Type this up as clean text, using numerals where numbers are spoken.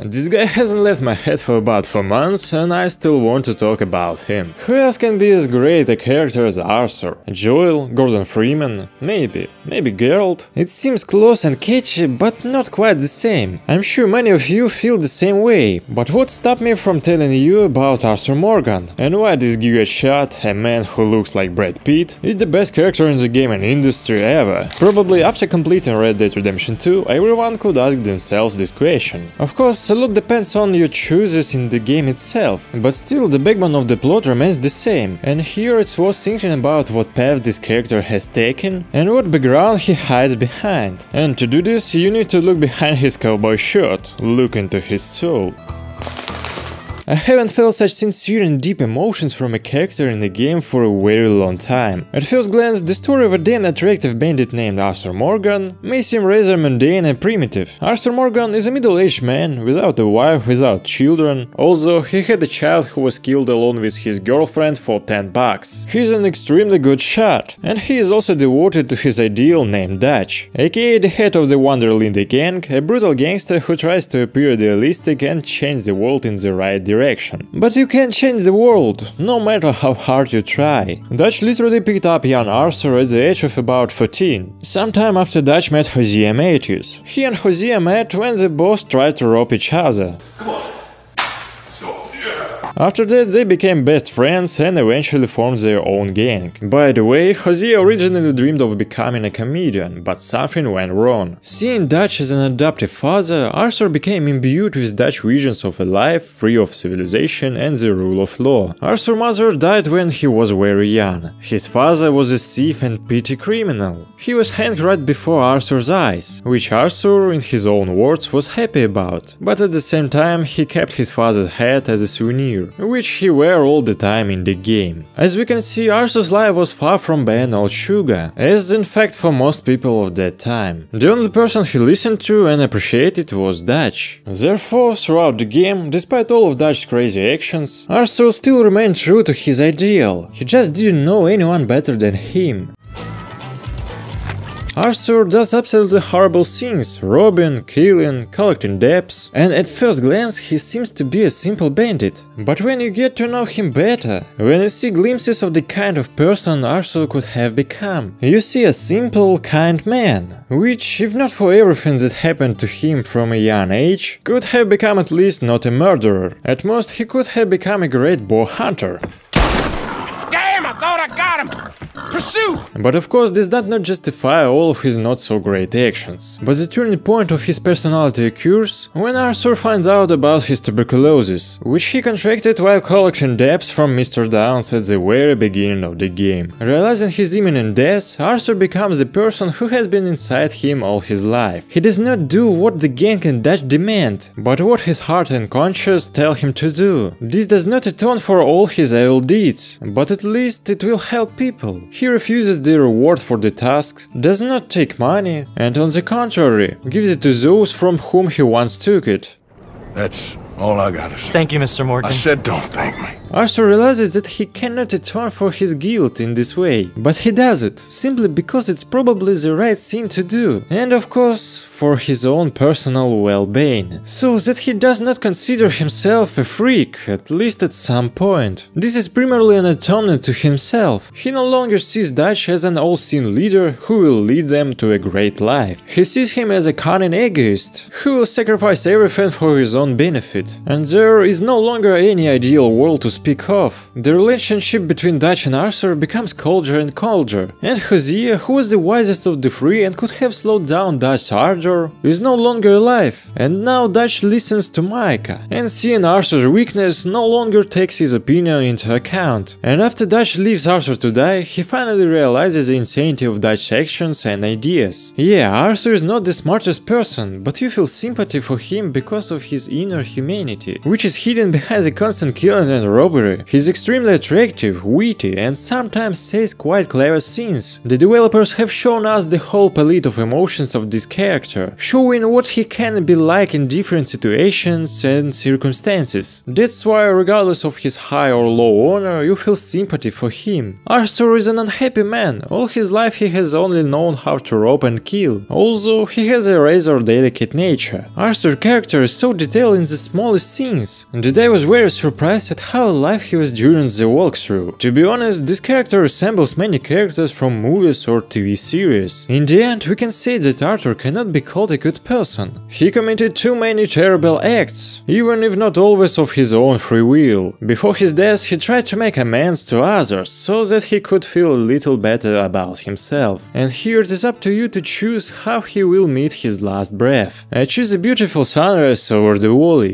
This guy hasn't left my head for about 4 months, and I still want to talk about him. Who else can be as great a character as Arthur? Joel? Gordon Freeman? Maybe Geralt? It seems close and catchy, but not quite the same. I'm sure many of you feel the same way, but what stopped me from telling you about Arthur Morgan? And why this Giga Chad, a man who looks like Brad Pitt, is the best character in the gaming industry ever? Probably after completing Red Dead Redemption 2, everyone could ask themselves this question. Of course, a lot depends on your choices in the game itself, but still the backbone of the plot remains the same, and here it's worth thinking about what path this character has taken and what background he hides behind. And to do this, you need to look behind his cowboy shirt, look into his soul. I haven't felt such sincere and deep emotions from a character in the game for a very long time. At first glance, the story of a damn attractive bandit named Arthur Morgan may seem rather mundane and primitive. Arthur Morgan is a middle-aged man, without a wife, without children. Also, he had a child who was killed alone with his girlfriend for $10. He's an extremely good shot, and he is also devoted to his ideal named Dutch, aka the head of the Wonderlinde gang, a brutal gangster who tries to appear idealistic and change the world in the right direction. But you can't change the world, no matter how hard you try. Dutch literally picked up young Arthur at the age of about 14, sometime after Dutch met Hosea Matthews. He and Hosea met when they both tried to rob each other. Come on. After that, they became best friends and eventually formed their own gang. By the way, Hosea originally dreamed of becoming a comedian, but something went wrong. Seeing Dutch as an adoptive father, Arthur became imbued with Dutch visions of a life free of civilization and the rule of law. Arthur's mother died when he was very young. His father was a thief and petty criminal. He was hanged right before Arthur's eyes, which Arthur, in his own words, was happy about. But at the same time, he kept his father's head as a souvenir, which he wore all the time in the game. As we can see, Arthur's life was far from being all sugar, as in fact for most people of that time. The only person he listened to and appreciated was Dutch. Therefore, throughout the game, despite all of Dutch's crazy actions, Arthur still remained true to his ideal. He just didn't know anyone better than him. Arthur does absolutely horrible things, robbing, killing, collecting debts, and at first glance he seems to be a simple bandit. But when you get to know him better, when you see glimpses of the kind of person Arthur could have become, you see a simple, kind man, which, if not for everything that happened to him from a young age, could have become at least not a murderer. At most, he could have become a great boar hunter. Damn, I thought I got him! Pursue! But of course this does not justify all of his not so great actions. But the turning point of his personality occurs when Arthur finds out about his tuberculosis, which he contracted while collecting debts from Mr. Downs at the very beginning of the game. Realizing his imminent death, Arthur becomes the person who has been inside him all his life. He does not do what the gang and Dutch demand, but what his heart and conscience tell him to do. This does not atone for all his evil deeds, but at least it will help people. He refuses the reward for the tasks, does not take money, and on the contrary, gives it to those from whom he once took it. That's all I gotta say. Thank you, Mr. Morgan. I said don't thank me. Arthur realizes that he cannot atone for his guilt in this way, but he does it, simply because it's probably the right thing to do, and of course, for his own personal well-being, so that he does not consider himself a freak, at least at some point. This is primarily an atonement to himself. He no longer sees Dutch as an all-seeing leader who will lead them to a great life. He sees him as a cunning egoist, who will sacrifice everything for his own benefit. And there is no longer any ideal world to speak of. The relationship between Dutch and Arthur becomes colder and colder, and Hosea, who was the wisest of the three and could have slowed down Dutch's ardor, is no longer alive, and now Dutch listens to Micah, and seeing Arthur's weakness no longer takes his opinion into account. And after Dutch leaves Arthur to die, he finally realizes the insanity of Dutch's actions and ideas. Yeah, Arthur is not the smartest person, but you feel sympathy for him because of his inner humanity. humanity, which is hidden behind the constant killing and robbery. He's extremely attractive, witty, and sometimes says quite clever things. The developers have shown us the whole palette of emotions of this character, showing what he can be like in different situations and circumstances. That's why, regardless of his high or low honor, you feel sympathy for him. Arthur is an unhappy man. All his life he has only known how to rob and kill. Also, he has a rather delicate nature. Arthur's character is so detailed in the smallest things, and I was very surprised at how alive he was during the walkthrough. To be honest, this character resembles many characters from movies or TV series. In the end, we can say that Arthur cannot be called a good person. He committed too many terrible acts, even if not always of his own free will. Before his death, he tried to make amends to others, so that he could feel a little better about himself. And here it is up to you to choose how he will meet his last breath. I choose a beautiful sunrise over the valley.